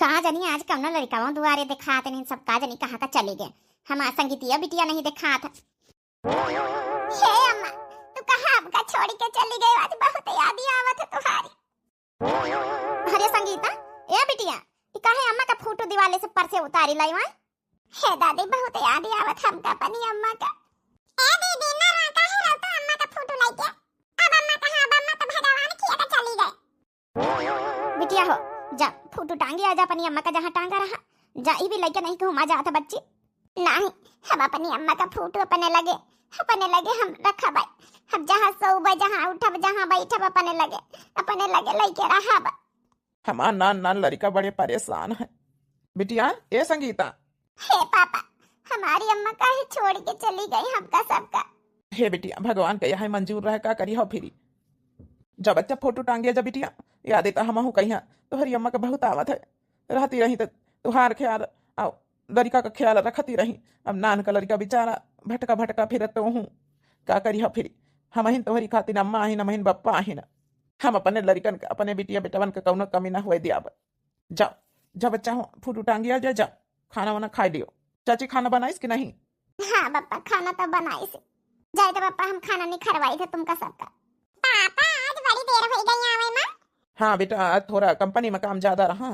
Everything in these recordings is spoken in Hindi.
कहाँ जानी आज कौन लड़का दुआरे देखा नहीं सब कहा जानी कहाँ का चले गए। हमारा संगीतिया बिटिया नहीं देखा था। हे अम्मा तू कहाँ हमका छोड़ के चली गई, आज बहुत याद आवत है तुम्हारी। अरे संगीता ए बिटिया कहे अम्मा का फोटो दीवाले से पर से उतारी लाई वहाँ। हे दादी बहुत याद आवत हमका अपनी अम्मा का। ए दीदी ना रा काहे रहता अम्मा का फोटो लेके। अब अम्मा कहाँ, अब अम्मा तो भगवान किया का चली गए। बिटिया हो जा फोटो टांगे आजा अपनी अम्मा का जहाँ टांगा रहा जा, ही भी लेके नहीं घुमा जाता बच्ची। नहीं हम अपनी अम्मा का फोटो अपने लगे हम रखा भाई, हम जहाँ सोबा जहाँ उठब जहाँ बैठब अपने लगे लेके रहा बा। हमार नान लड़का बड़े परेशान है। बिटिया ए संगीता। हे पापा हमारी अम्मा काहे छोड़ के चली गई हमका सबका। हे बिटिया भगवान का यहाँ मंजूर रहे का करी हो फिरी। जब बच्चा फोटो टांगे जब बिटिया याद आता हम हूँ कहीं तोहरी अम्मा का बहुत आवत है। रहती रही तो तुहार ख्याल आओ लड़का का ख्याल रखती रही। अब नान का लड़का बेचारा भटका फिरत तो हूँ का करी हो फिरी। हम ही तोहरी खातिर अम्मा आही न बप्पा आही न। हम अपने लड़कन का अपने बिटिया बेटवन का कौनो कमी न हुए दिया। जाओ जब बच्चा हो फोटो टांगिया जाओ खाना वाना खा लियो। चाची खाना बनाईस कि नहीं? हाँ पापा खाना तो बनाई से जाए तो पापा हम खाना नहीं खरवाई थे तुमका सबका। पापा आज बड़ी देर हो गई आवे मां। हाँ बेटा आज थोड़ा कंपनी में काम ज्यादा रहा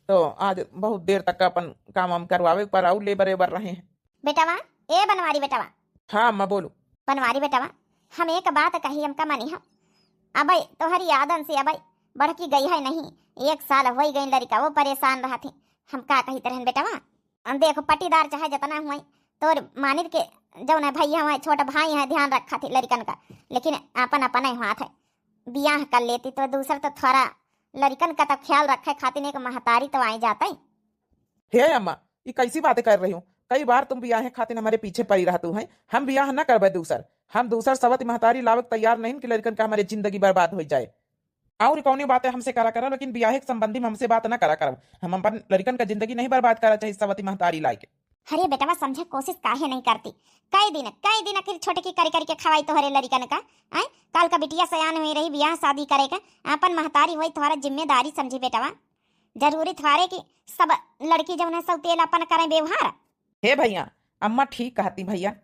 तो आज बहुत देर तक अपन काम हम करवावे पर आउ लेबर रहे हैं। बेटावा ए बनवारी बेटावा। हाँ मैं बोलू बनवारी बेटावा हम एक बात कही हमका मनी हम अबई तोहरी आदन से अबई बढ़की गई है नहीं। 1 साल हो गई लड़का वो परेशान रहा थे। हम का कही तरह बेटावा देखो पटीदार चाहे जितना हुआ तोर मानित के जौन है भैया हुआ छोटा भाई है ध्यान रखा थे लड़कन का, लेकिन अपन अपन हाथ है बियाह कर लेती तो दूसरा तो थोड़ा लड़कन का तो ख्याल रखे खातिर एक महतारी तो आई जाता है। हे अम्मा ये कैसी बातें कर रही हूँ। कई बार तुम बियाह खातिर हमारे पीछे पड़ी रहतू है। हम बियाह न करबे दूसर, हम दूसर सवत महतारी लावक तैयार नहीं कि लड़कन का हमारी जिंदगी बर्बाद हो जाए। और कौनी बातें हमसे करा करो लेकिन बियाह के संबंधी में हमसे बात न करा करो। हम अपन लड़कन का जिंदगी नहीं बर्बाद करा चाहिए सवती महतारी लाके। अरे बेटा समझे कोशिश काहे नहीं करती। कई दिन आखिर छोटे की करी के खवाई तोहरे लड़कन का आए काल का बिटिया सयान हुई रही बियाह शादी करे का अपन महतारी हुई तुम्हारा जिम्मेदारी समझी बेटावा। जरूरी थारे की सब लड़की जब सब तेल अपन करे व्यवहार। हे भैया अम्मा ठीक कहती भैया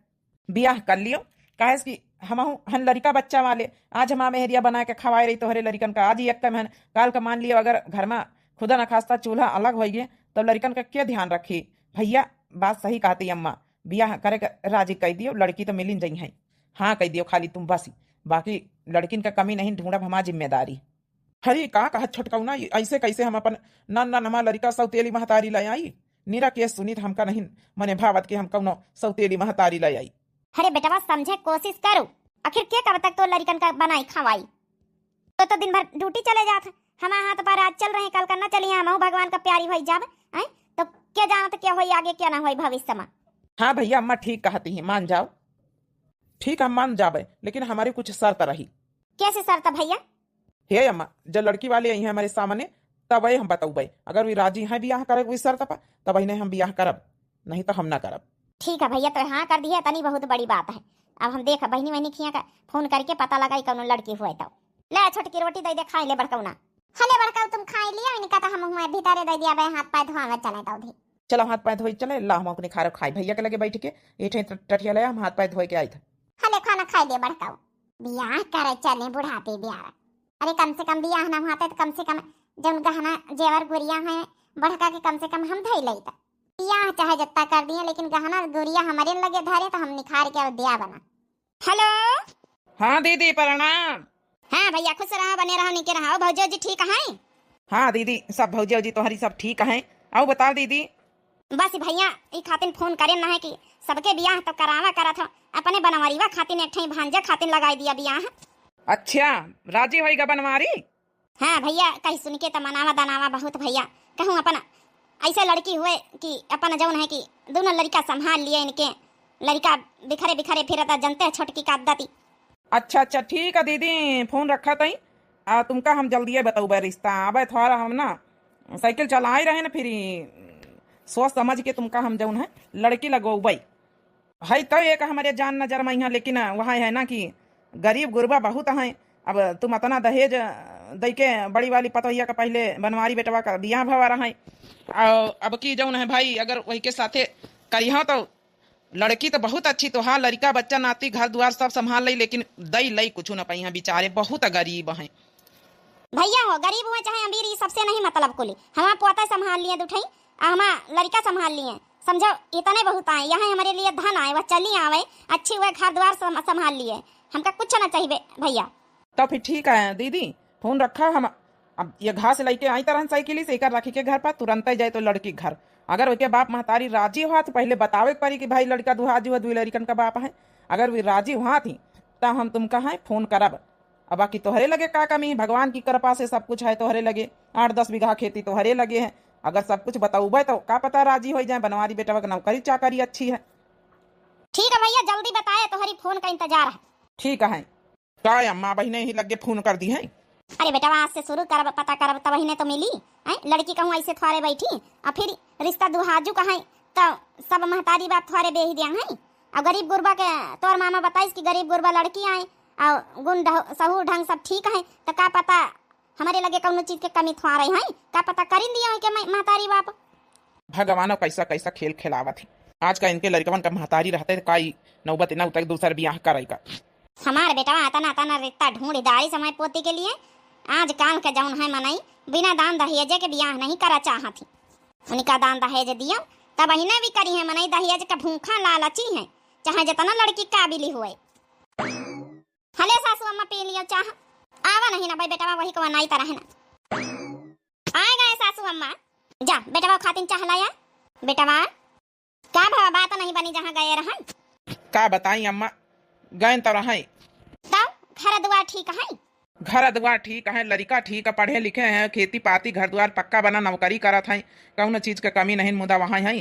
बियाह कर लियो काहे कि हम लड़का बच्चा वाले आज हम मेहरिया बना के खवाए रही तोहरे लड़कन का। आज ही एक कम काल का मान लियो अगर घर में खुदा न खास्ता चूल्हा अलग हो गए तो लड़कन का क्या ध्यान रखी। भैया बात सही कहती अम्मा बियाह करे राजी कह दियो लड़की तो मिल जाई है। हाँ कह दियो खाली तुम बस बाकी लड़किन का कमी नहीं ढूंढब हमारी जिम्मेदारी। हरी का कहा छोटकाऊ ना ऐसे कैसे हम अपन नन हमारा लड़का सौतेली महतारी लाई आई। नीरा केस सुनी तो हमका नहीं मने भावत के हम कौनो सौतेली महतारी लाई आई। अरे बेटा समझे कोशिश करो आखिर क्या कब तक तो लड़कन का बनाई खवाई तो दिन भर ड्यूटी चले जाते। हमारे हाथ पर आज चल रहे कल करना चलिए हम भगवान का प्यारी भाई जाब आए तो क्या जाना तो क्या हो आगे क्या ना हो भविष्य में। हाँ भैया अम्मा ठीक कहती है मान जाओ। ठीक हम मान जाबे लेकिन हमारी कुछ शर्त रही। कैसे शर्त भैया? हे अम्मा जब लड़की वाले आई है हमारे सामने तब हम बताऊबे अगर वे राजी है बियाह करे कोई शर्त पर तब नहीं हम बियाह करब नहीं तो हम ना करब। ठीक है भैया तो हाँ कर दी है तनी बहुत बड़ी बात है। अब हम देख बहनी वहनी खिया का फोन करके पता लगा कौन लड़की हुआ तो ले छोटकी रोटी दे दे खाई ले बड़कौना। हले बड़काऊ तुम खाई लिया इनका तो हम हुआ भीतर दे दिया हाथ पैर धोवा चले तो उधर चलो हाथ पैर धोई चले ला हम अपने खारो खाई भैया के लगे बैठ के ये टटिया ले हम हाथ पैर धोए के आई थे। हले खाना खाई ले बड़काऊ बियाह करे चले बुढ़ापे बियाह। अरे कम से कम बियाह ना हुआ तो कम से कम जब गहना जेवर गुड़िया है बढ़का के कम से कम हम धई लेता। बियाह चाहे जत्ता कर दिए लेकिन गहना गुड़िया हमारे लगे धरे तो हम निखार के दिया बना। हेलो हाँ दीदी प्रणाम। हाँ भैया खुश रहा बने रहो निके रहो। भौजी जी ठीक है? हाँ दीदी सब भौजी जी तुम्हारी सब ठीक है। आओ बताओ दीदी। बस भैया ई खातिर फोन करे ना है कि सबके बियाह तो करावा करा था अपने बनवारीवा खातिर एक भांजा खातिर लगाई दिया बियाह। अच्छा राजी होएगा बनवारी? हाँ भैया कहीं सुन के तो मनावा दनावा बहुत भैया कहूँ अपन ऐसे लड़की हुए कि अपन जौन है कि दोनों लड़का संभाल लिए इनके लड़का बिखरे बिखरे फिरता जनते है छोटकी का आदती। अच्छा ठीक है दीदी फोन रखा तई तुमका हम जल्दी बताऊ रिश्ता अब थोड़ा हम ना साइकिल चला ही रहे ना फिर सोच समझ के तुमका हम जौन है लड़की लगोबई है तो एक हमारे जान नजर में यहाँ लेकिन वहाँ है ना कि गरीब गुरबा बहुत हैं। अब तुम इतना दहेज दई के बड़ी वाली पतोहिया का पहले बनवारी बेटवा का बियाह भवा रहा है। अब की जौन है भाई, अगर वही के साथे करिहा तो लड़की तो बहुत अच्छी, तो हाँ लड़का बच्चा नाती घर द्वार सब संभाल ली, लेकिन दई लई कुछ न पाई, बेचारे बहुत गरीब हैं। भैया हो गरीब हुए चाहे अमीर, ये सबसे नहीं मतलब कुली। हमारा पोता संभाल लिए दुठई, हमारा लड़का संभाल लिए, समझो इतने बहुत आए यहाँ हमारे लिए धन आए, वह चली आवे अच्छी हुए घर द्वार संभाल लिए, हमका कुछ ना चाहिए भैया। तो फिर ठीक है दीदी, फोन रखा हम अब ये घास लेके आई तरह साइकिल से एक रखी के घर पर, तुरंत जाए तो लड़की घर। अगर उसके बाप महतारी राजी हुआ तो पहले बतावे पड़ी कि भाई लड़का दुहाजी हुआ, 2 लड़कन का बाप है। अगर वे राजी हुआ थी तो हम तुम कहा फोन करब। अब बाकी तोहरे लगे का कमी, भगवान की कृपा से सब कुछ है तोहरे लगे, 8-10 बीघा खेती तोहरे लगे है। अगर सब कुछ बताऊबे तो का पता राजी हो जाए, बनवारी बेटा का नौकरी चाकरी अच्छी है। ठीक है भैया, जल्दी बताए, तुम्हारी फोन का इंतजार है। ठीक है का अम्मा बहने ही लगे फोन कर दी है। अरे बेटा आज से शुरू कर, पता कर तब ही तो मिली है लड़की कहूँ ऐसे थोड़े बैठी, और फिर रिश्ता दुहाजू कहें तो सब महतारी बाप थोड़े बेही दिया है। और गरीब गुरबा के तोर मामा बताइस कि गरीब गुरबा लड़की आए और गुण सहूर ढंग सब ठीक है, तो का पता हमारे लगे कौन चीज के कमी थोड़ा रही है, का पता करिन दिया है के महतारी बाप। भगवान कैसा कैसा खेल खेलावा थी आज का, इनके लड़कवन का महतारी रहते काई नौबत न उतर दूसर ब्याह करेगा। हमारे बेटा तना तना रिश्ता ढूंढी दारी समय पोती के लिए, आज काल के जौन है मनई बिना दान दहेज के ब्याह नहीं करा चाहा थी, उनका दान दहेज दियो तब अहिने भी करी है। मनई दहेज का भूखा लालची है, चाहे जितना लड़की काबिली हुए। हले सासू अम्मा पी लियो चाह, आवा नहीं ना भाई बेटा वही को नहीं तरह ना आए गए सासू अम्मा। जा बेटा खातिन चाह लाया, बेटा का भाव बात नहीं बनी जहाँ गए रहन। का बताई अम्मा, गए तो रहे तब घर दुआर ठीक है, घर द्वार ठीक है, लड़का ठीक है, पढ़े लिखे हैं, खेती पाती घर द्वार पक्का बना नौकरी करत है, कौन चीज का कमी नहीं। मुदा वहाँ है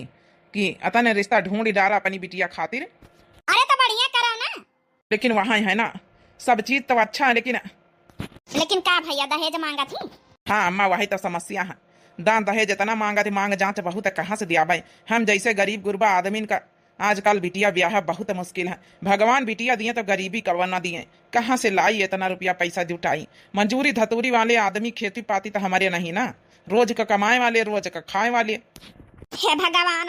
कि अतने रिश्ता ढूंढ डारा अपनी बिटिया खातिर। अरे तो बढ़िया करो ना, लेकिन वहाँ है ना सब चीज तो अच्छा है, लेकिन का भैया दहेज मांगा थी। हाँ अम्मा वही तो समस्या है, दान दहेज इतना मांगा थी, मांग जांच बहुत कहाँ से दिया भाई। हम जैसे गरीब गुरबा आदमी का आजकल बिटिया ब्याह बहुत मुश्किल है। भगवान बिटिया दिए तो गरीबी कवा ना दिए, कहाँ से लाई इतना रुपया पैसा जुटाई। मंजूरी धतूरी वाले आदमी खेती पाती तो हमारे नहीं ना, रोज का कमाए वाले रोज का खाए वाले। हे भगवान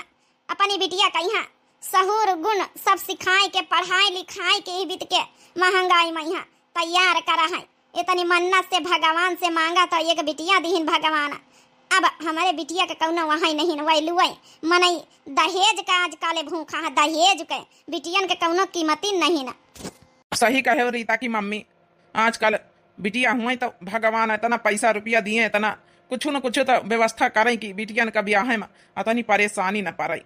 अपनी बिटिया का यहाँ सहूर गुण सब सिखाए के पढ़ाई लिखाई के बीत के महंगाई में यहाँ तैयार करा है। इतनी मन्नत से भगवान से मांगा तो एक बिटिया दीन भगवान। अब हमारे बिटिया के कौनो वहाँ नहीं वैलू मनई दहेज का आजकल भूखा है, दहेज के बिटियन के कौनो कीमती नहीं ना। सही कहे हो रीता की मम्मी, आजकल बिटिया हुए तो भगवान इतना पैसा रुपया दिए, इतना कुछ न कुछ तो व्यवस्था करें कि बिटियन का ब्याह में इतनी परेशानी न पड़े।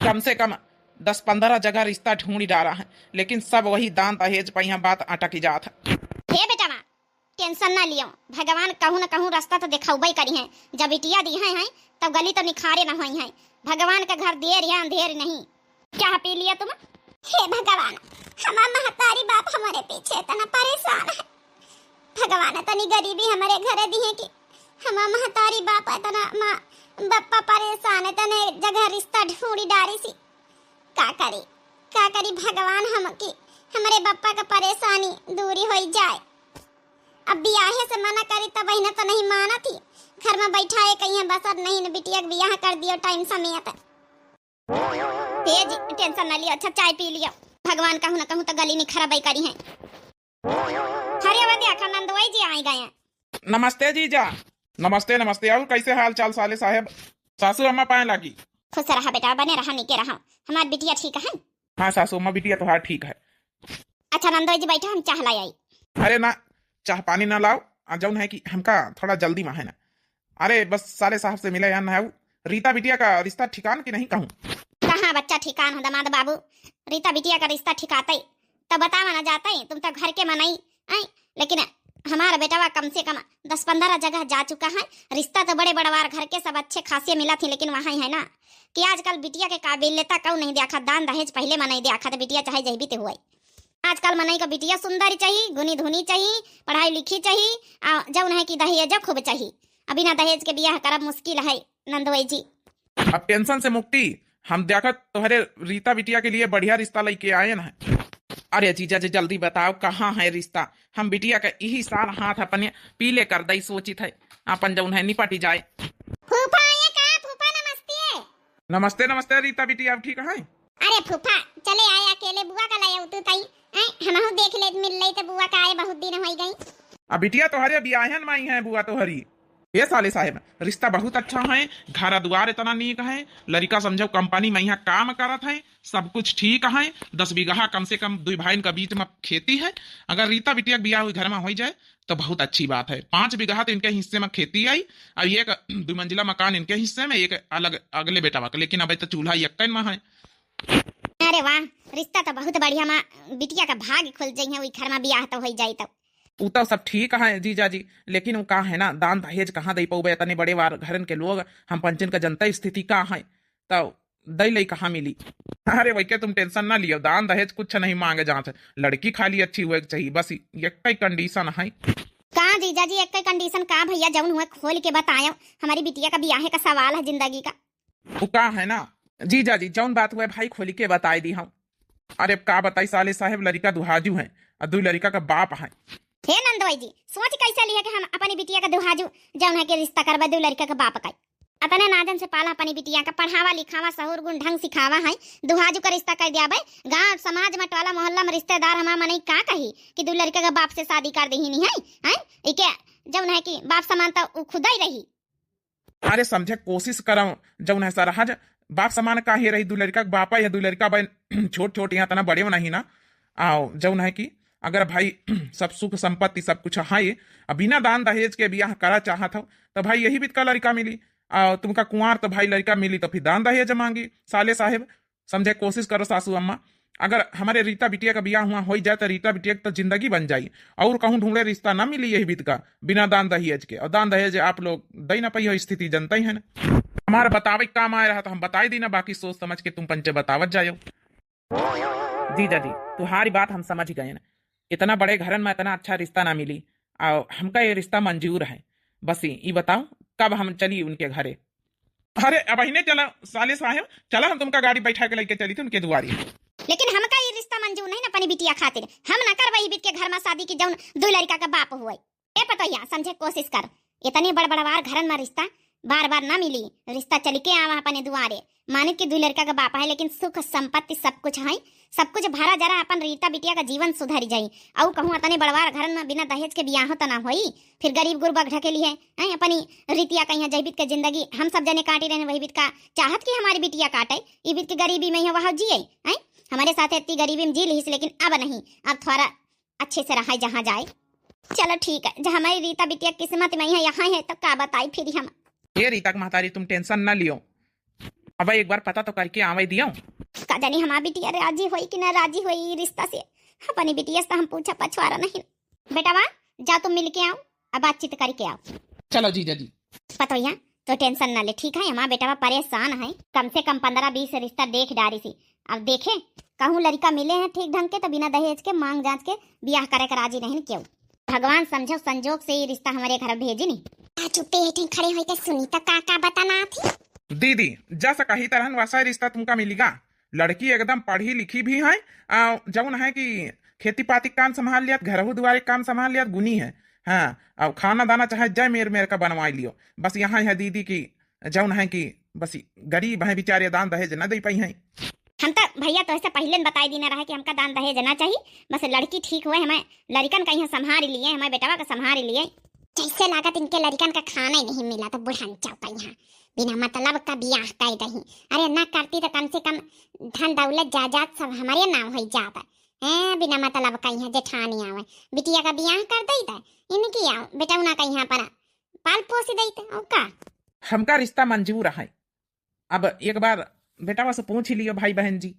कम से कम 10-15 जगह रिश्ता ढूंढी डाला है, लेकिन सब वही दान दहेज पर यहाँ बात अटक जात है। हे बेटा टेंशन ना लियो, भगवान कहूँ न कहूँ रास्ता तो दिखाऊबे करी है। जब बिटिया दी है तब गली तो निखारे न हुई है। भगवान का घर देर या अंधेर नहीं। क्या पी लिया तुम? हे भगवान हमारा महतारी बाप हमारे पीछे इतना परेशान है। भगवान इतनी गरीबी हमारे घर दी है कि हमारा महतारी बाप इतना बप्पा परेशान है, तने जगह रिश्ता ढूंढी डारी सी। का करी भगवान हम की हमारे बप्पा का परेशानी दूरी हो जाए। अब ब्याहे से मना करी तब बहना तो नहीं माना थी, घर में बैठा है कहीं बस नहीं न बिटिया का ब्याह कर दियो टाइम समय तक। तेज टेंशन न लियो, अच्छा चाय पी लियो। भगवान कहूँ न कहूँ तो गली नहीं खराब करी है। हरे वदिया नंदवाई जी आई गए। नमस्ते जीजा। नमस्ते नमस्ते, और कैसे हाल चाल साले साहेब? सासू अम्मा पाए लगी? खुश रहा बेटा, बने रहा निके रहा। हमारी बिटिया ठीक है? हाँ सासू अम्मा बिटिया तो हाँ ठीक है। अच्छा नंदवाई जी बैठा, हम चाह लाई आई। अरे ना चाह पानी ना लाओ, जौन है कि हमका थोड़ा जल्दी में है ना। अरे बस साले साहब से मिले या ना। रीता बिटिया का रिश्ता ठिकान की नहीं कहूँ? कहाँ बच्चा ठिकान है दमाद बाबू। रीता बिटिया का रिश्ता ठिकाते तब बतावा ना जाता तुम तो घर के मनाई आई, लेकिन हमारा बेटा कम से कम 10-15 जगह जा चुका है। रिश्ता तो बड़े बड़वार घर के सब अच्छे खासे मिला थी, लेकिन वहाँ है ना कि आजकल बिटिया के काबिलियता क्यों नहीं देखा। दान दहेज पहले मनाई देखा तो बिटिया चाहे जही भी हुए। आजकल मनई का बिटिया सुंदरी चाहिए, गुनी धुनी चाहिए, पढ़ाई लिखी चाहिए, जौन है कि दहेज खूब चाहिए। अभी ना दहेज के ब्याह करब मुश्किल है नंदवाई जी। अब टेंशन से मुक्ति हम देखत तोहरे रीता बिटिया के लिए बढ़िया रिश्ता लेके आए ना। अरे जीजा जी जल्दी बताओ कहाँ है रिश्ता। हम बिटिया का यही साल हाथ अपने पीले कर दई सोची थे अपन जौन है निपटी जाए। फूफा ये का फूफा नमस्ते। नमस्ते नमस्ते रीता बिटिया, अब ठीक है? अरे फूफा चले आए अकेले बुआ का लाया तू तई हमहु देख ले मिल लई त बुआ का आए बहुत दिन हो गई। अब बिटिया तोहरे बियाहन माई है बुआ तोहरी। ये साले साहेब रिश्ता बहुत अच्छा है, घर द्वार इतना नीक है, लड़का समझो कंपनी में यहाँ काम करत है, सब कुछ ठीक है। 10 बीघा कम से कम दुई भाई का बीच में खेती है। अगर रीता बिटिया बियाह हुई घर में हो जाए तो बहुत अच्छी बात है। 5 बीघा तो इनके हिस्से में खेती आई, अब एक 2 मंजिला मकान इनके हिस्से में, एक अलग अगले बेटा का, लेकिन अब तो चूल्हा एक में है। अरे वाह रिश्ता तो बहुत बढ़िया माँ बिटिया का भाग खुल जाई है वही घर में बियाह तो हो जाई तो। उ तो सब ठीक है जीजा जी, लेकिन वो का है ना दान दहेज कहाँ दे पाऊबे, इतने बड़े वार घरन के लोग, हम पंचन का जनता स्थिति का है तो दई लई कहाँ मिली। अरे वही के तुम टेंशन ना लियो, दान दहेज कुछ नहीं मांगे, जहाँ से लड़की खाली अच्छी हुए चाहिए, बस ये कई कंडीशन है। का जीजा जी एक कंडीशन का भैया जौन हुआ खोल के बतायो, हमारी बिटिया का बियाह का सवाल है जिंदगी का। वो का है ना जीजा जी जौन बात हुआ भाई खोली के बताई दी हम। अरे का बताई साले साहेब, लड़का दुहाजू है और 2 लड़का का बाप है। हे नंदोई जी सोच कैसे लिया कि हम अपनी बिटिया का दुहाजू जौन है के रिश्ता करवा 2 लड़का का बाप का अपने नाजन से पाला अपनी बिटिया का पढ़ावा लिखावा सहूर गुण ढंग सिखावा है, दुहाजू का रिश्ता कर दिया भाई। गांव समाज में टोला मोहल्ला में रिश्तेदार हमारा मने का कही कि 2 लड़का का बाप से शादी कर दी नहीं है इके जौन है कि बाप समान तो खुदा ही रही। अरे समझे कोशिश करो जौन है सरहज बाप समान का ही रही, 2 लड़का का बापा या 2 लड़का भाई छोट छोट यहाँ तना बड़े में नहीं ना। आओ जौन है कि अगर भाई सब सुख संपत्ति सब कुछ है, बिना दान दहेज के बियाह करा चाहत हो तो भाई यही बीत का लड़का मिली, तुमका कुंवार तो भाई लड़का मिली तो फिर दान दहेज मांगी। साले साहेब समझे कोशिश करो सासू अम्मा, अगर हमारे रीता बिटिया का बियाह हुआ हो जाए तो रीता बिटिया की तो जिंदगी बन जाई, और कहूँ ढूंढे रिश्ता ना मिली यही बीत का बिना दान दहेज के। और दान दहेज आप लोग दई ना पाई हो स्थिति जनता ही है ना, हमारे बतावे काम आए रहा तो हम बताई दी ना, बाकी सोच समझ के तुम पंचे बतावत जाओ। जीजा जी तुम्हारी बात हम समझ गए ना, इतना बड़े घरन में इतना अच्छा रिश्ता ना मिली और हमका ये रिश्ता मंजूर है। बस ये बताओ कब हम चली उनके घरे। अरे अब ही चला साले साहेब, चला हम तुमका गाड़ी बैठा के लेके चली थी उनके दुआरी। लेकिन हमका ये रिश्ता मंजूर नहीं ना अपनी बिटिया खातिर, हम ना करवाई बीत के घर में शादी की जौन 2 लड़का का बाप हुए। ए पतोया समझे कोशिश कर, इतने बड़बड़वार घरन में रिश्ता बार बार ना मिली, रिश्ता चल के आवा अपने दुआरे, माने कि 2 लड़का का बाप है लेकिन सुख संपत्ति सब कुछ है, सब कुछ भरा जरा अपन रीता बिटिया का जीवन सुधर जाई। और कहूँ अतने बड़वार घर में बिना दहेज के बियाह तो ना होई, फिर गरीब गुरबा ढकेली है अपनी रीतिया कहीं जैबित के जिंदगी हम सब जने काटी रहे वही बीत का चाहत की हमारी बिटिया काटे, ये बीत की गरीबी में वह जिये है हमारे साथ इतनी गरीबी में जी ली, लेकिन अब नहीं, अब थोड़ा अच्छे से रहा जहाँ जाए। चलो ठीक है, जहाँ हमारी रीता बिटिया किस्मत में यहाँ है तो का बताई फिर हम। ये रीता महतारी तुम टेंशन ना लियो, अब एक बार पता तो करके आवे दियो। का जानी हमारी बिटिया राजी हुई कि ना राजी हुई रिश्ता से, अपनी बिटिया से हम पूछा पछवारा नहीं। बेटा वाह जाओ तुम मिल के आओ, अब बातचीत करके आओ। चलो जीजा जी। पतोया तो टेंशन ना ले, ठीक है हमारा बेटा परेशान है, कम से कम 15-20 रिश्ता देख डारी सी, अब देखे कहूँ लड़का मिले हैं ठीक ढंग के तो बिना दहेज के मांग जांच के बियाह करे का राजी नहीं क्यों, भगवान समझो संजोग से ये रिश्ता हमारे घर भेजी नहीं। चुप्पे खड़े हुए तो सुनीता का बताना थी। दीदी जैसा कही तरह वैसा रिश्ता तुमका मिलेगा, लड़की एकदम पढ़ी लिखी भी है, जौन है कि खेती पाती काम संभाल लिया, घरहू दुआरे काम संभाल लिया, गुनी है। हाँ अब खाना दाना चाहे जय मेर का बनवा लियो, बस यहाँ है दीदी की जौन है कि बस गरीब है बेचारे, दान दहेज न दे पाई है। हम तो भैया तो ऐसे पहले बताई देना रहा कि हमका दान दहेज ना चाहिए, बस लड़की ठीक हुए, हमें लड़कन का यहाँ संभाल लिए, हमारे बेटवा का संभाल लिए। जैसे लागत इनके लड़कन का खाना ही नहीं मिला तो बुढ़ान चौका यहाँ बिना मतलब का बियाह कर रही। अरे ना करती तो कम से कम धन दौलत जायदाद सब हमारे नाम हो जाता है, बिना मतलब का यहाँ जेठानी आवे बिटिया का बियाह कर देता इनकी आओ बेटा ना का यहाँ पर पाल पोस देते का। हमका रिश्ता मंजूर है, अब एक बार बेटा से पूछ ही लियो भाई बहन जी।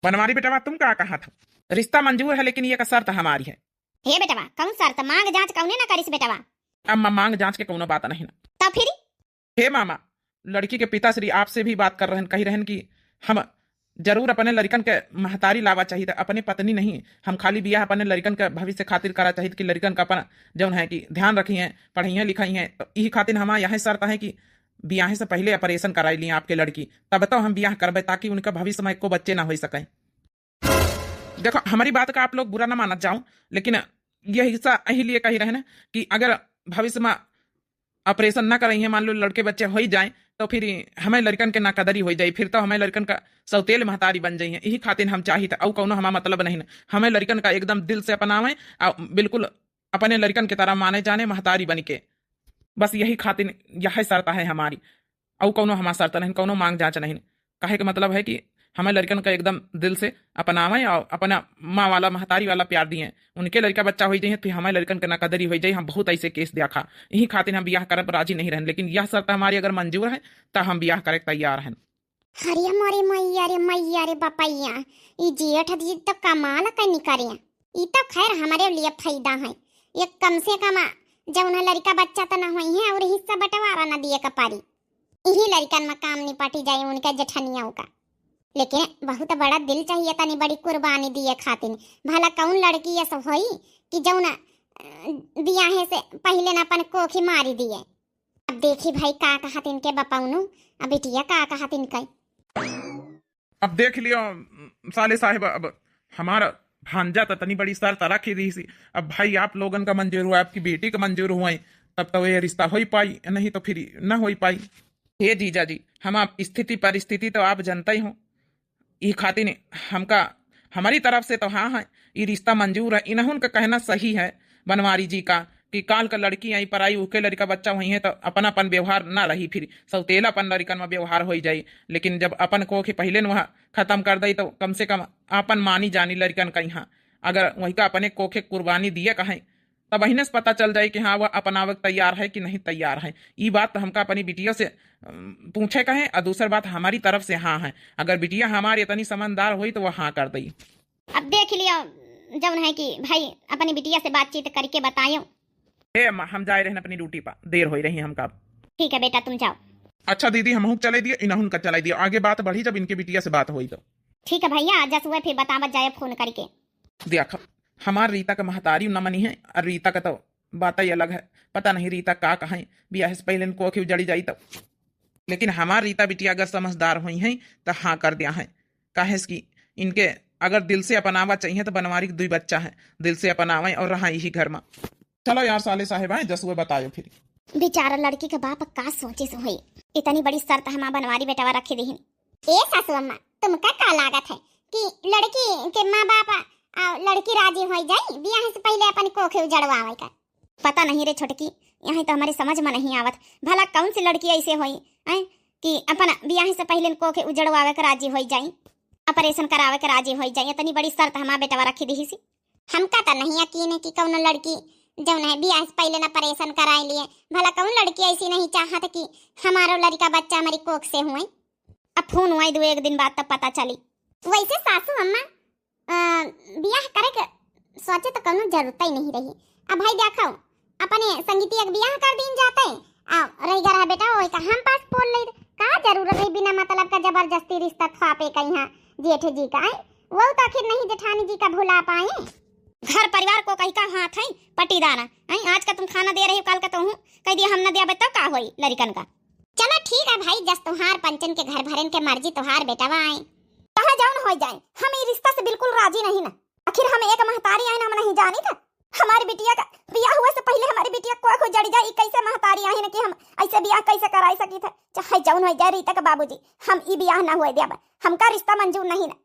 बनवारी बेटा तुम क्या कहा था, रिश्ता मंजूर है लेकिन ये का शर्त हमारी है। हे बेटा कौन शर्त, मांग जांच कौने ना करिस बेटा। अम्मा मांग जांच के कोनो बात नहीं ना, तो फिर हे मामा लड़की के पिताश्री आपसे भी बात कर रहे हैं, कही रहन कि हम जरूर अपने लड़कन के महतारी लावा चाहिए, अपने पत्नी नहीं, हम खाली बियाह अपने लड़कन के भविष्य खातिर करा चाहिए कि लड़कन का अपन जौन है कि ध्यान रखी है, पढ़ाई लिखाई है, तो यही खातिर हमारा यह शर्त है कि बियाह से पहले ऑपरेशन कराई लिए आपके लड़की, तब तो हम बियाह करबे ताकि उनका भविष्य में को बच्चे ना हो सके। देखो हमारी बात का आप लोग बुरा ना मानत जाओ, लेकिन यह हिस्सा यही लिए कही रहे ना कि अगर भविष्य में ऑपरेशन ना करें, मान लो लड़के बच्चे हो ही जाए तो फिर हमें लड़कन के नाकदरी हो जाए, फिर तो हमें लड़कन का सौतेल महतारी बन जाइए। यही खातिर हम चाहिए था, और कौनो हमारा मतलब नहीं ना। हमें लड़कन का एकदम दिल से अपनावें और बिल्कुल अपने लड़कन की तरह माने जाने महतारी बन के, बस यही खातिर यह शर्त है हमारी। और कौनो हमारा शर्त नहीं, कौनो मांग जांच नहीं। कहे का मतलब है कि हमें लड़कन का एकदम दिल से अपनावें और अपना माँ वाला महतारी वाला प्यार दिए। उनके लड़का बच्चा हो जाए फिर हमें लड़कन के नाकदरी हो जाए। हम बहुत ऐसे केस देखा, यही खातिर हम ब्याह करे पर राजी नहीं रहन, लेकिन यह शर्त हमारी अगर मंजूर है तो हम ब्याह करे तैयार हैं। अरे मोरे मैया रे बापैया, ई जेठ जी तो कमाल कनी करे। ई तो खैर हमारे लिए फायदा है, ये कम से कम जौन लड़का बच्चा तो ना हुई है और हिस्सा बंटवारा ना दिए कपारी, यही लड़कन में काम निपटी जाए उनका जठनिया का। लेकिन बहुत बड़ा दिल चाहिए, तनी बड़ी कुर्बानी दिए खातिर। भला कौन लड़की ये सब होई कि जौन बियाहे से पहले ना अपन कोखी मारी दिए। अब देखी भाई का कहत इनके बपाउनु, अब बिटिया का कहत इनके। अब देख लियो साले साहिब, अब हमारा भांजा तो तनी बड़ी शर्त रखी दी सी। अब भाई आप लोगन का मंजूर हुआ, आपकी बेटी का मंजूर हुआ, तब तो ये रिश्ता हो ही पाई, नहीं तो फिर ना हो ही पाई। हे जीजा जी, हम आप स्थिति परिस्थिति तो आप जानते ही हो, ये खातिर हमका हमारी तरफ से तो हाँ है, ये रिश्ता मंजूर है। इन्हों का कहना सही है बनवारी जी का कि काल का लड़की आई पर आई उके लड़का बच्चा हुई है तो अपन अपन व्यवहार ना रही, फिर सौतेला अपन लड़कन में व्यवहार हो जाए। लेकिन जब अपन को कि पहले वह खत्म कर दई तो कम से कम अपन मानी जानी लड़कन का यहाँ, अगर वही का अपने कोखे कुर्बानी दिए कहें तब बहने से पता चल जाए कि हाँ वह अपनावक तैयार है कि नहीं तैयार है। ये बात तो हमका अपनी बिटिया से पूछे कहें, और दूसरी बात हमारी तरफ से हाँ है। अगर बिटिया हमारी इतनी समझदार हुई तो वह हाँ कर दी। अब देख लियो जौन है कि भाई अपनी बिटिया से बातचीत करके बतायो। हे अम्मा, हम जाए रहे अपनी ड्यूटी पर, देर हो रही है हमका। ठीक है बेटा तुम जाओ। अच्छा दीदी, हम चले दिए, इन्हों का चला दिया, आगे बात बढ़ी जब इनके बिटिया से बात हुई तो। ठीक है भैया, जस हुए फिर बतावत जाए फोन करके। देख हमार रीता का महतारी न मनी है, और रीता का तो बात ही अलग है। पता नहीं रीता का कहें ब्याह से पहले को उजड़ी जाई तो, लेकिन हमार रीता बिटिया अगर समझदार हुई हैं तो हाँ कर दिया है। काहे कि इनके अगर दिल से अपनावा चाहिए तो बनवारी के 2 बच्चा है, दिल से अपनावे और रहा यही घर में। चलो यार साले साहेब आए, जसुए बतायो फिर। बेचारा लड़की का बाप का सोचे से हुई, इतनी बड़ी शर्त हमारा बनवारी बेटवा रखे दी। ए सासू अम्मा, तुमका का लागत है कि लड़की के माँ बाप लड़की राजी हो जाए ब्याह से पहले अपन कोखे उजड़वावे का? पता नहीं रे छोटकी, यहाँ तो हमारे समझ में नहीं आवत। भला कौन सी लड़की ऐसे हुई कि अपन ब्याह से पहले कोखे उजड़वावे का राजी हो जाए, ऑपरेशन करावे का राजी हो जाए? इतनी बड़ी शर्त हमारा बेटवा रखी दी सी। हमका तो नहीं यकीन है कि कौन लड़की जौन है ब्याह से पहले ना ऑपरेशन कराए लिए। भला कौन लड़की ऐसी नहीं चाहत कि हमारो लड़का बच्चा हमारी कोख से हुए। अब फोन हुआ 2-1 दिन बाद तब पता चली। वैसे सासू अम्मा ब्याह करे के सोचे तो कौनो जरूरत ही नहीं रही। अब भाई देखो अपने संगीतिया ब्याह कर दिन जाते रही गरा बेटा ओए का हम पास बोल ले का जरूरत है बिना मतलब का जबरदस्ती रिश्ता थापे का यहाँ जेठ जी का वो तो आखिर नहीं जेठानी जी का भुला पाए। घर परिवार को कहीं का हाथ है पटीदाना आज का तुम खाना दे रहे हो कल का तो हूँ कह दिया हम न दिया बताओ का होई लड़कन का। चलो ठीक है भाई, जस तुहार पंचन के घर भरन के मर्जी तुहार बेटवा आए कहा जाओ न हो जाए। हम ये रिश्ता से बिल्कुल राजी नहीं ना, आखिर हम एक महतारी आए ना, हम नहीं जानी था हमारी बिटिया का ब्याह हुए से पहले हमारी बिटिया को जड़ी जाए कैसे महतारी आई ना कि हम ऐसे ब्याह कैसे कराई सकी थे। चाहे जौन हो जाए रीता का बाबूजी, हम ई ब्याह ना हुए दिया, हमका रिश्ता मंजूर नहीं ना।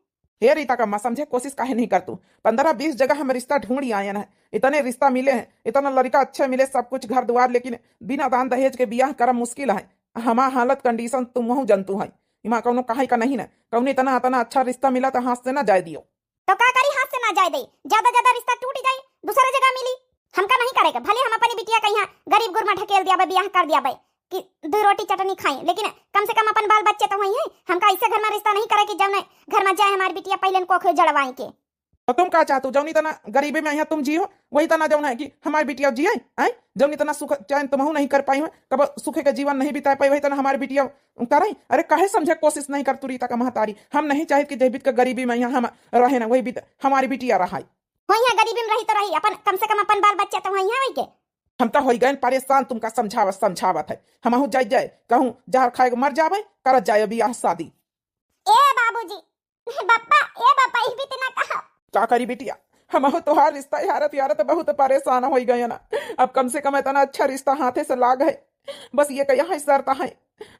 हे रीता का माँ समझे कोशिश काहे नहीं कर तू? 15-20 जगह हम रिश्ता ढूंढी आए हैं, इतने रिश्ता मिले हैं, इतना लड़का अच्छे मिले, सब कुछ घर द्वार, लेकिन बिना दान दहेज के ब्याह करम मुश्किल है। हमारा हालत कंडीशन तुम वह जनतु है, इमा कौनो कहा का नहीं ना, कौन इतना अच्छा रिश्ता मिला तो हाथ से ना जाए दियो। तो का करी हाथ से ना जाए दे, ज्यादा रिश्ता टूट जाए दूसरा जगह मिली, हमका नहीं करेगा। भले हम अपनी बिटिया का यहाँ गरीब गुरमा ढकेल दिया ब्याह कर दिया कि 2 रोटी चटनी खाई, लेकिन कम से कम अपन बाल बच्चे तो वही है। हमका ऐसे घर में रिश्ता नहीं करे कि जब घर में जाए हमारी बिटिया पहले को जड़वाई के। तो तुम क्या चाहते हो? जौनी तना गरीबी में यहाँ तुम जियो वही तना जौन है कि हमारी बिटिया जिये आई, जौनी तना सुख चैन तुम नहीं कर पाई हो, कब सुखे का जीवन नहीं बिता पाई, वही तना हमारी बिटिया करे। अरे काहे समझे कोशिश नहीं कर तू रीता का महतारी? हम नहीं चाहे कि जय बीत का गरीबी में यहाँ हम रहे ना, वही बीत हमारी बिटिया रहा वही है, गरीबी में रही तो रही, अपन कम से कम अपन बाल बच्चे तो वही है वही के। हम तो हो गए परेशान तुमका समझावत है। हम जाए कहूँ जहर खाए मर जावे करत जाए ब्याह शादी। ए बाबूजी, बापा ए बापा इस बीत ना कहा क्या करी बिटिया, हम तोहार रिश्ता यारत यारत बहुत परेशान हो गए ना। अब कम से कम इतना अच्छा रिश्ता हाथे से लाग है, बस ये कया है शर्त है।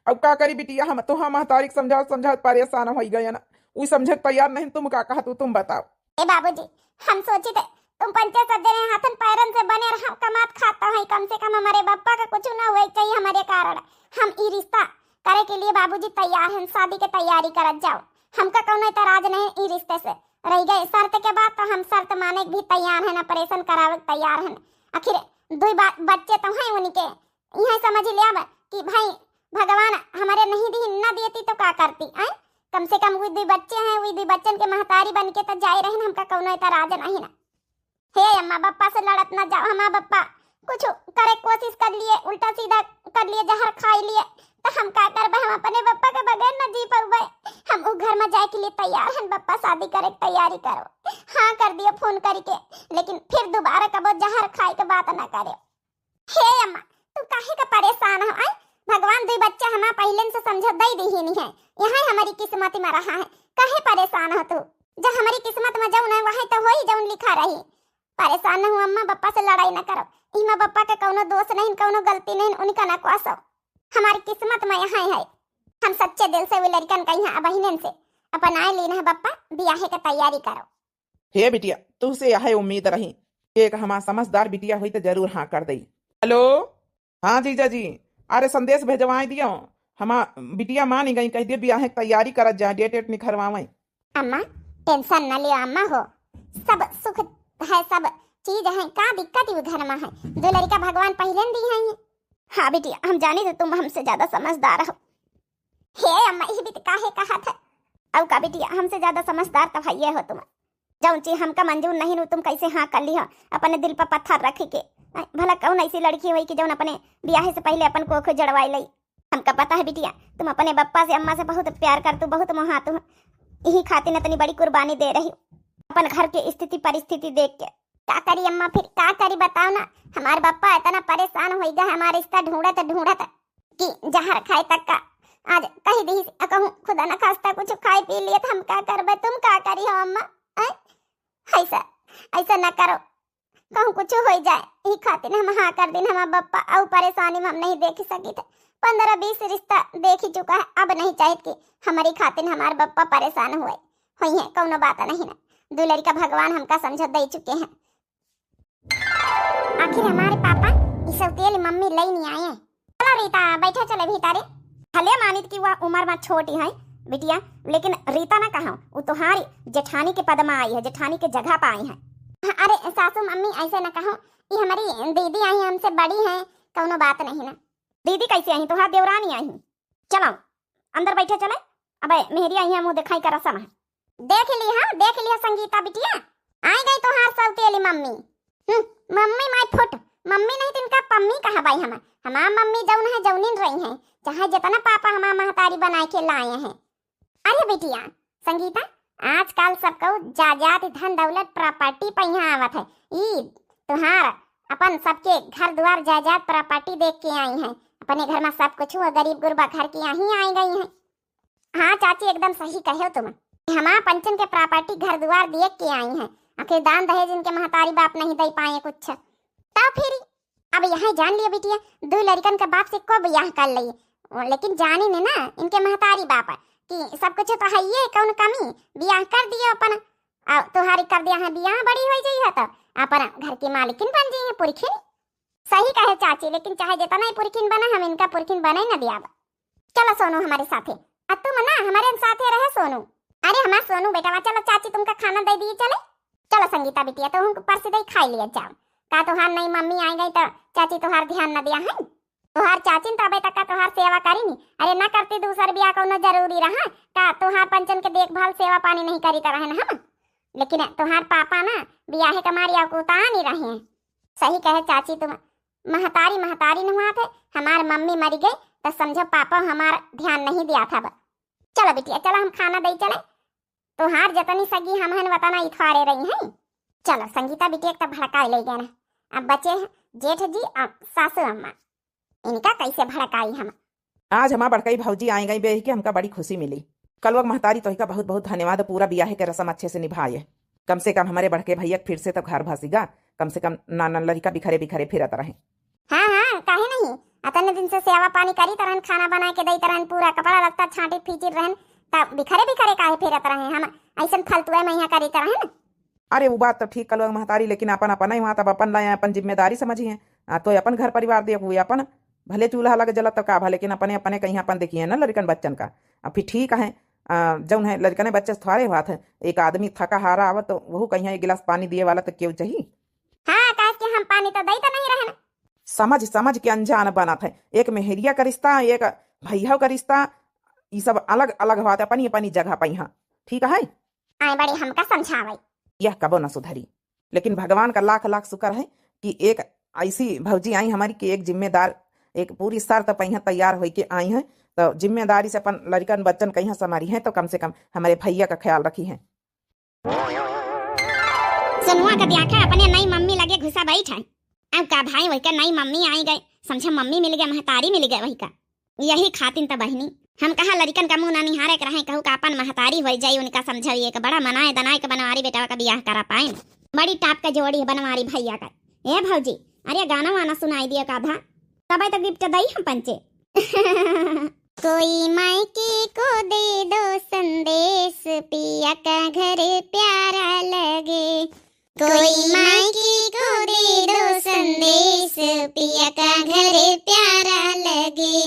अब का करी बिटिया, हम तो हम तारीख समझा समझा परेशान हो गए ना। वो समझ तैयार नहीं, तुम का कहा तुम बताओ। ए बाबूजी, हम सोची थे तुम पंचे सज्जने हाथन पैरन से बने और हम कमात खाता है, कम से कम हमारे बप्पा का कुछ ना हुए चाहिए हमारे कारण। हम ई रिश्ता करे के लिए बाबूजी तैयार हैं, शादी के तैयारी करत जाओ। हमका कौनो इतराज नहीं ई रिश्ते से। रह गए शर्त के बाद तो हम शर्त माने भी तैयार हैं, ऑपरेशन करावे तैयार हैं। आखिर दो बच्चे तो हैं उनके, यह समझ लिया कि भाई भगवान हमारे नहीं दी न देती तो क्या करती है। कम से कम वो दो बच्चे हैं, वो दो बच्चन के महतारी बन के तो जाए रहे, हमका कौनो इतराज नहीं ना। हे अम्मा, बप्पा से लड़त ना जाओ। हमारा बप्पा कुछ करे कोशिश कर लिए, उल्टा सीधा कर लिए, जहर खाई लिए, तो हम क्या करबे। हम अपने बप्पा के बगैर न जी पाऊबे। हम वो घर में जाए के लिए तैयार हैं, बप्पा शादी करे तैयारी करो। हाँ कर दिया फोन करके, लेकिन फिर दोबारा कबो जहर खाए के बात ना करे। हे अम्मा, तू काहे का परेशान हो? आई भगवान दो बच्चा हमारा पहले से समझ दई दी ही नहीं है, यहाँ हमारी किस्मत में रहा है। काहे परेशान हो तू? जब हमारी किस्मत में जाऊँ ना वहाँ तो वही जाऊँ लिखा रही। परेशान न हो अम्मा, बप्पा से लड़ाई न करो। इमा बप्पा का कौनो दोष नहीं, कौनो गलती नहीं, उनका ना कोसो। हमारी किस्मत में यहाँ है। हम सच्चे दिल से वो लड़कन का यहाँ बहनन से अपनाए लेना है। बप्पा ब्याह की तैयारी करो। हे बिटिया, तुझसे यह उम्मीद रही, एक हमारा समझदार बिटिया हुई तो जरूर हाँ कर दई। हेलो, हाँ जीजा जी, अरे संदेश भेजवाए दियो, हम बिटिया मान गई, कह दिए ब्याह की तैयारी करत जा, डेट निखरवावे। अम्मा टेंशन न लियो अम्मा, हो सब सुख है, सब चीज है, का दिक्कत ही घर में है। जो लड़का भगवान पहले दी है। हाँ बिटिया, हम जानी तो तुम हमसे ज्यादा समझदार हो। हे अम्मा, ये भी काहे कहा था। अब का बिटिया, हमसे ज्यादा समझदार तो भैया हो तुम। जौन चीज हमका मंजूर नहीं हो तुम कैसे हाँ कर ली हो अपने दिल पर पत्थर रख के। भला कौन ऐसी लड़की हुई कि जौन अपने ब्याह से पहले अपन को जड़वाई लई। हमका पता है बिटिया, तुम अपने बप्पा से अम्मा से बहुत प्यार कर, तू बहुत मोहातू हो। यही खातिर इतनी बड़ी कुर्बानी दे रही अपन घर की स्थिति परिस्थिति देख के। क्या करी अम्मा, फिर क्या करी बताओ ना। हमारे बप्पा इतना परेशान हो गया, हमारे रिश्ता ढूंढत ढूंढत कि जहर खाए तक का आज कही दी कहूँ खुदा न खास्ता कुछ खाए पी लिए तो हम क्या करबे। तुम क्या करी हो अम्मा? ऐसा ऐसा न करो, कहूँ कुछ हो जाए यही खातिर हम हाँ कर दिन। हमारा बप्पा और परेशानी में हम नहीं देख सकी थे। 15-20 रिश्ता देख ही चुका है, अब नहीं चाहे कि हमारी खातिर हमारे बप्पा परेशान हुए हुई है। कौनो बात नहीं ना, दो लड़का भगवान हमका समझ दे चुके हैं। आखिर हमारे पापा इस तेल मम्मी लई नहीं आए। चलो रीता बैठो, चले भीतर। भले मानित की वह उम्र में छोटी है बिटिया, लेकिन रीता ना कहा, वो तुम्हारी जेठानी के पद में आई है, जेठानी के जगह पर आई है। अरे सासू मम्मी ऐसे ना कहो, ये हमारी दीदी आई है, हमसे बड़ी है, कौनो बात नहीं ना। दीदी कैसे आई? तुम्हारी देवरानी आई। चलो अंदर बैठे चले। अबे मेहरी आई है, मुँह दिखाई का रसम है। देख लिया संगीता बिटिया, आई गई तुहार सौतेली mummy. Mummy my foot, mummy नहीं तिनका पम्मी कहा भाई। हमारा मम्मी जौन है जौनिन रही है, चाहे जितना पापा हमारा महतारी बनाए के लाए हैं। अरे बेटिया संगीता, आजकल सबको जायदाद धन दौलत प्रॉपर्टी पर यहाँ आवत है। ई तुहार अपन सबके घर द्वार जायदाद प्रॉपर्टी देख के आई हैं। अपने घर में सब कुछ हुआ, गरीब गुरबा घर की यहीं आई गई हैं। हाँ चाची एकदम सही कहे हो तुम, हमारा पंचन के प्रॉपर्टी घर द्वार देख के आई हैं। आखिर दान दहेज इनके महतारी बाप नहीं दे पाए कुछ, तब फिर अब यहाँ जान लिया बिटिया, दो लड़कन के बाप से कब ब्याह कर ली, लेकिन जानी ने ना इनके महतारी बाप कि सब कुछ तो है, ये कौन कमी, ब्याह कर दिया अपन। तुहारी कर दिया है ब्याह, बड़ी हो जाई है तो अपन घर की मालिकिन बन जाई है, पुरखिन। सही कहे चाची, लेकिन चाहे जितना ही पुरखिन बना, हम इनका पुरखिन बना ही न दिया। चलो सोनू हमारे साथे, अब तुम ना हमारे साथे रहे सोनू। अरे हमारा सोनू बेटा, चलो चाची तुमका खाना दे दी। चले चलो संगीता बिटिया, तो हम ऊपर से दही खाई लिया जाओ। का तुहार नहीं मम्मी आई गई तो चाची तुहार ध्यान न दिया है। तुहार चाची तबे तक का तुहार सेवा करी नहीं। अरे ना करती दूसर ब्याह को जरूरी रहा का तुहार पंचन के देखभाल सेवा पानी नहीं करी तरह ना हम। लेकिन तुहार पापा ना ब्याह कमारी उता नहीं रहे हैं। सही कहे चाची, तुम महतारी न हुआ थे, हमार मम्मी मरी गई तो समझो पापा हमार ध्यान नहीं दिया था। चलो बिटिया चलो हम खाना दे चले। तुहार जतनी सगी हम बताना इथवारे रही हैं। चलो संगीता बिटिया तो भड़का ले गया ना। अब बचे जेठ जी और सासू अम्मा, इनका कैसे भड़काई हम। आज हमारा बड़कई भौजी आई गई बेह के हमका बड़ी खुशी मिली। कल वक्त महतारी तो बहुत बहुत धन्यवाद, पूरा ब्याह के रस्म अच्छे से निभाए। कम से कम हमारे बड़के भैया फिर से तो घर भासीगा, कम से कम नाना लड़का बिखरे बिखरे फिरत रहे। हाँ हाँ काहे नहीं, अतने दिन से सेवा पानी करी तरहन, खाना बना के दई तरहन, पूरा कपड़ा लगता छाटी फीची रहन, तब बिखरे बिखरे काहे फिरत रहे हम ऐसन फालतू में यहाँ करी तरहन। अरे वो बात तो ठीक कल महतारी, लेकिन अपन अपन ही वहाँ तब अपन लाए अपन जिम्मेदारी समझिए। तो अपन घर परिवार देख हुए अपन भले चूल्हा लगे जलत तो का भा, लेकिन अपने अपने कहीं अपन देखिए ना लड़कन बच्चन का। अब फिर ठीक है जौन है लड़कने बच्चे से थोड़े बात है, एक आदमी थका हारा आवत तो वह कहीं एक गिलास पानी दिए वाला तो क्यों चाहिए। हाँ काहे कि हम पानी तो दई तो नहीं रहन। समझ समझ के अनजान बना था, एक मेहरिया का रिश्ता एक भैया का रिश्ता, ये सब अलग अलग बात अपनी अपनी जगह पर यहाँ ठीक है। आए बड़ी हमका समझावई, यह कबो न सुधरी, लेकिन भगवान का लाख लाख शुक्र है कि एक ऐसी भौजी आई हमारी कि एक जिम्मेदार एक पूरी शर्त पहिया तैयार हो के आई हैं, तो जिम्मेदारी से अपन लड़कन बच्चन कहीं समारी हैं, तो कम से कम हमारे भैया का ख्याल रखी है। सुनुआ का देखा अपने नई मम्मी लगे घुसा बैठ है, अब का भाई वही का नई मम्मी आई गई, समझा मम्मी मिल गया महतारी मिल गया वही का, यही खातिन तो बहनी हम कहा लड़कन का मुंह ना निहारे कर रहे, कहू का अपन महतारी हो जाई उनका समझाइए का बड़ा मनाए दनाए के बनवारी बेटा का बियाह करा पाए, बड़ी टाप का जोड़ी है बनवारी भैया का। ए भौजी अरे गाना वाना सुनाई दिया का था, तब तो गिफ्ट दई हम पंचे। कोई मायके को दे दो संदेश, पिया का घर प्यारा लगे, कोई मायके को दे दो संदेश, पिया का घर प्यारा लगे,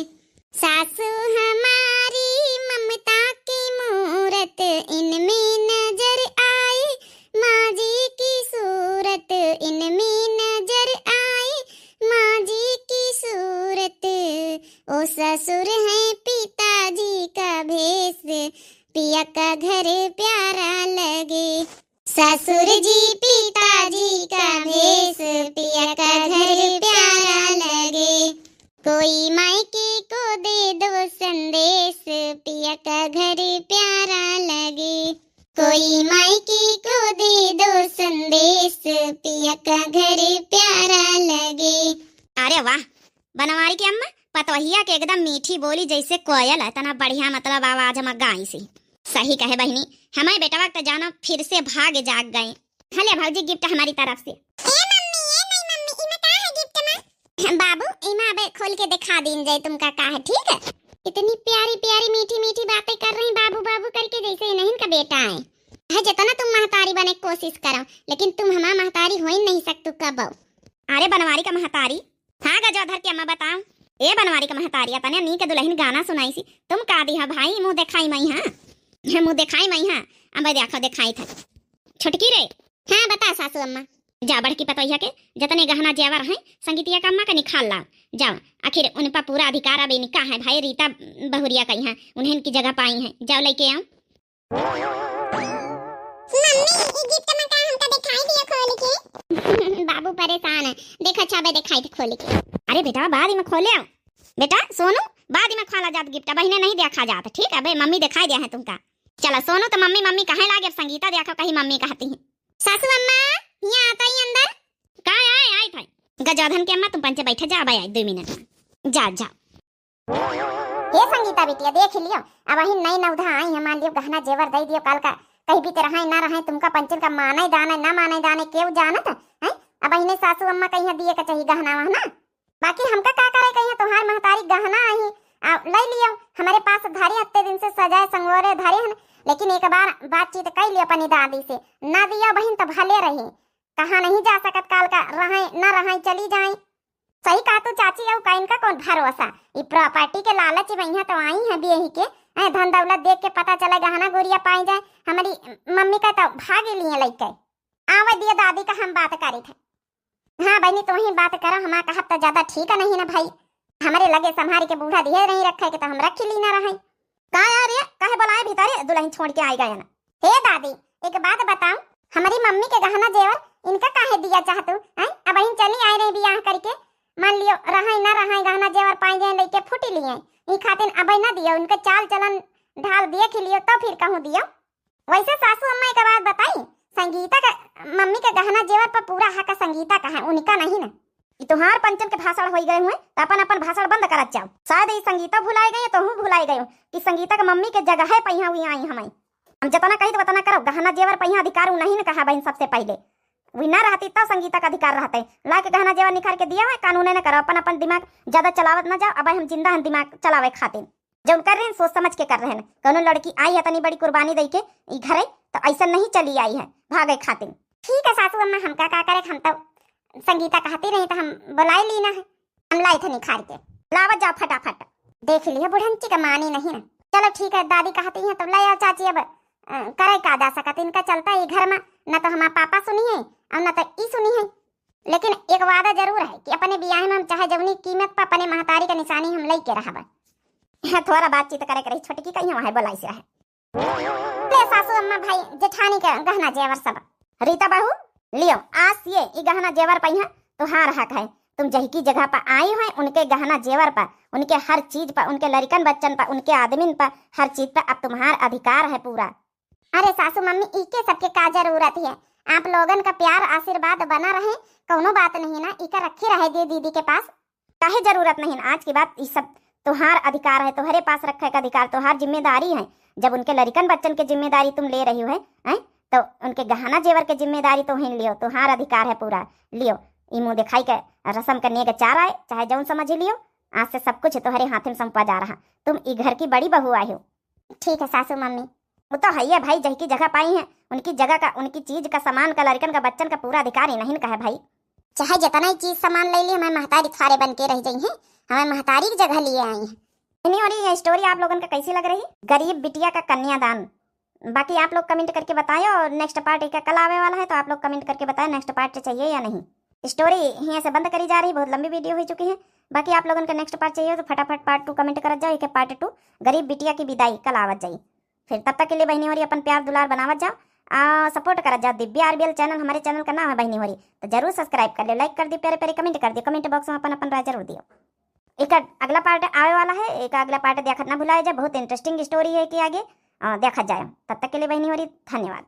सासू हमारी ममता की मूरत, इनमें नजर आए माँ जी की सूरत, इनमें नजर आए माँ जी की सूरत, ओ ससुर है पिताजी का भेष, पिया का घर प्यारा लगे, ससुर जी पिताजी का भेष, पिया का घर प्यारा लगे, कोई मायके को दे दो संदेश, पिया का घर प्यारा लगे, कोई मायके को दे दो संदेश, पिया का घर प्यारा लगे। अरे वाह बनवारी की अम्मा पतवहिया के एकदम मीठी बोली जैसे कोयल है, तना बढ़िया मतलब आवाज हम गाई से। सही कहे बहनी, हमारे बेटा वक्त जाना फिर से भाग जाग गए। हले भौजी गिफ्ट हमारी तरफ से। बाबू इमा अब खोल के दिखा दीन जाए तुमका का है, ठीक है। इतनी प्यारी प्यारी मीठी मीठी बातें कर रही बाबू बाबू करके, जैसे नहीं का बेटा है जितना तुम महतारी बने कोशिश करो, लेकिन तुम हमारा महतारी हो ही नहीं सकतु कब। अरे बनवारी का महतारी, हाँ गजोधर की अम्मा बताओ, ए बनवारी का महतारी अपने नी के दुल्हन गाना सुनाई सी, तुम का दी भाई मुंह दिखाई मई हाँ मुंह दिखाई मई हाँ, अब देखो दिखाई था छुटकी रे। हाँ बता सासू अम्मा, जा बड़की पतोहिया के जितने गहना जेवर हैं संगीतिया का अम्मा का निकाल लाओ, जाओ आखिर उन पर पूरा अधिकार अब इनका है भाई, रीता बहुरिया कही है उन्हें इनकी जगह पाई है, जाओ लेके आओ। बाबू परेशान है, देखो छाबे दिखाई थी खोल के। अरे बेटा बाद में खोले आओ, बेटा सोनू बाद में खोला जात गिफ्ट, बहने नहीं देखा जाता ठीक है भाई, मम्मी दिखाई दिया है तुमका। चलो सोनू तो मम्मी मम्मी कहे लागे, संगीता देखो कहीं मम्मी कहती है। सासू अम्मा यहाँ आता ही अंदर का आई था गजोधन के अम्मा, तुम पंचे बैठे जा भाई 2 मिनट में, जा जा। ये संगीता बेटिया देख लियो, अब वही नई नवधा आई है, मान लियो गहना जेवर दे दियो, काल का कहीं भी रहा ना रहे तुमका पंचन का माने दाने ना माने दाने क्यों जानत है। अब वही सासू अम्मा कहीं दिए का चाहिए गहना वहना, बाकी हमका का करे कहीं तुम्हार महतारी गहना आई ले लियो, हमारे पास धारी हत्ते दिन से सजाए संगोरे धारे हैं, लेकिन एक बार बातचीत कर लियो अपनी दादी से, ना दिया बहन तो भले रही, कहाँ नहीं जा सकत काल का रहे ना रहे चली जाए। सही कहा तू चाची, और का इनका कौन भरोसा, ये प्रॉपर्टी के लालच में तो आई है बेही के, धन दौलत देख के पता चला गहना गोरिया पाई जाए, हमारी मम्मी का तो भाग लिए लइके आवे दिया दादी का हम बात करी थे। हाँ बहनी तुम ही बात करो, हमारा कहा तो ज्यादा ठीक है नहीं ना भाई, हमारे लगे संभारी के बूढ़ा दिए नहीं रखे के तो हम रख ही ना रहे। का यार ये काहे बुलाए भीतर, दुल्हन छोड़ के आई गए ना। हे दादी एक बात बताओ, हमारी मम्मी के गहना जेवर इनका काहे दिया चाहतू हैं, अब इन चली आए रही बियाह करके, मान लियो रहे ना रहे गहना जेवर पाई जाए लेके फुटी लिए, ई खातिर अब ना दियो, उनका चाल चलन ढाल देख लियो तो फिर कहूँ दियो। वैसे सासू अम्मा एक बात बताई, संगीता का मम्मी के गहना जेवर पर पूरा हक संगीता का है, उनका नहीं ना। तुहार पंचम के भाषण हो गए हुए तो अपन अपन भाषण बंद करत जाओ, शायद ये संगीता भुलाई गई तो हूँ भुलाई गई कि संगीता का मम्मी के जगह है पहिया हुई आई हमें। हम जितना कही तो उतना करो। गहना जेवर पहिया अधिकार उ नहीं न कहा बहन सबसे पहले। वही ना रहती तब संगीता का अधिकार रहते। ला के गहना जेवर निखार के दिया है, कानून न करो। अपन अपन दिमाग ज्यादा चलावत ना जाओ। अब हम जिंदा हम दिमाग चलावे खातिर जो कर रहे हैं सोच समझ के कर रहे हैं। कौनो लड़की आई है तनी बड़ी कुर्बानी दे के ई घरे तो ऐसा नहीं चली आई है भागे खातिर। ठीक है सासू अम्मा, हम का करे, हम तो संगीता कहती रही तो हम बुलाई ली ना है। हम लाई थे निखार के, लावत जाओ फटाफट। देख लिया बुढ़ंची का मानी नहीं ना। चलो ठीक है, दादी कहती है तो ले आओ चाची। अब करे का जा सकत, इनका चलता है घर में। न तो हमारा पापा सुनी है और न तो ई सुनी है। लेकिन एक वादा जरूर है कि अपने बियाह में हम चाहे जवनी कीमत पर अपने महतारी का निशानी हम ले के रहब। थोड़ा बातचीत करे करे छोटकी कहीं वहां बोलाई से है। ले सासू अम्मा भाई जेठानी के गहना जेवर सब। रीता बहू लियो आज ये ई गहना जेवर पहिया तो हार हक है। तुम जही की जगह पर आई हो उनके गहना जेवर पर, उनके हर चीज पर, उनके लड़कन बच्चन पर, उनके आदमी पर, हर चीज पर अब तुम्हारा अधिकार है पूरा। अरे सासू मम्मी इके सबके का जरूरत है। आप लोगन का प्यार आशीर्वाद बना रहे, कोनो बात नहीं ना। इका रखी रहे दे दीदी के पास, काहे जरूरत नहीं। आज की बात ये सब तुम्हार अधिकार है, तुम्हारे पास रखे का अधिकार, तुम्हार जिम्मेदारी है। जब उनके लड़कन बच्चन की जिम्मेदारी तुम ले रही हो है तो उनके गहना जेवर की जिम्मेदारी तुम ही लियो। तुम्हार अधिकार है पूरा, लियो। ई मुँह दिखाई के रसम करने का चार आए चाहे जौन समझ लियो। आज से सब कुछ तुम्हारे हाथ में सौंपा जा रहा। तुम ई घर की बड़ी बहू आई हो। ठीक है सासू मम्मी, वो तो है भाई। जही की जगह पाई है उनकी जगह का, उनकी चीज का, सामान का, लड़कन का, बच्चन का पूरा अधिकार ही नहीं कहे भाई। चाहे जितना ही चीज सामान ले ली, हमें महतारी थारे बन के रह गई है। हमें महतारी की जगह लिए आई है। और ये स्टोरी आप लोगों को कैसी लग रही? गरीब बिटिया का कन्यादान। बाकी आप लोग कमेंट करके बताएं। और नेक्स्ट पार्ट का कल आने वाला है तो आप लोग कमेंट करके बताएं नेक्स्ट पार्ट चाहिए या नहीं। स्टोरी यहाँ से बंद करी जा रही, बहुत लंबी वीडियो हो चुकी है। बाकी आप लोगों को नेक्स्ट पार्ट चाहिए तो फटाफट पार्ट 2 कमेंट कर जाओ। एक पार्ट 2 गरीब बिटिया की विदाई कल आवत जाई। फिर तब तक के लिए बहनी हो रही अपन प्यार दुलार बनावत जाओ, सपोर्ट कर जाओ। दिव्या आरबीएल चैनल हमारे चैनल का नाम है बहनी हो रही, तो जरूर सब्सक्राइब कर लो, लाइक कर दियो, प्यारे प्यारे कमेंट कर दियो। कमेंट बॉक्स में अपन अपन राय जरूर दियो। एक अगला पार्ट आने वाला है, एक अगला पार्ट देखना ना भुलाए जाए। बहुत इंटरेस्टिंग स्टोरी है कि आगे देखा जाए। तब तक के लिए बहनी हो रही, धन्यवाद।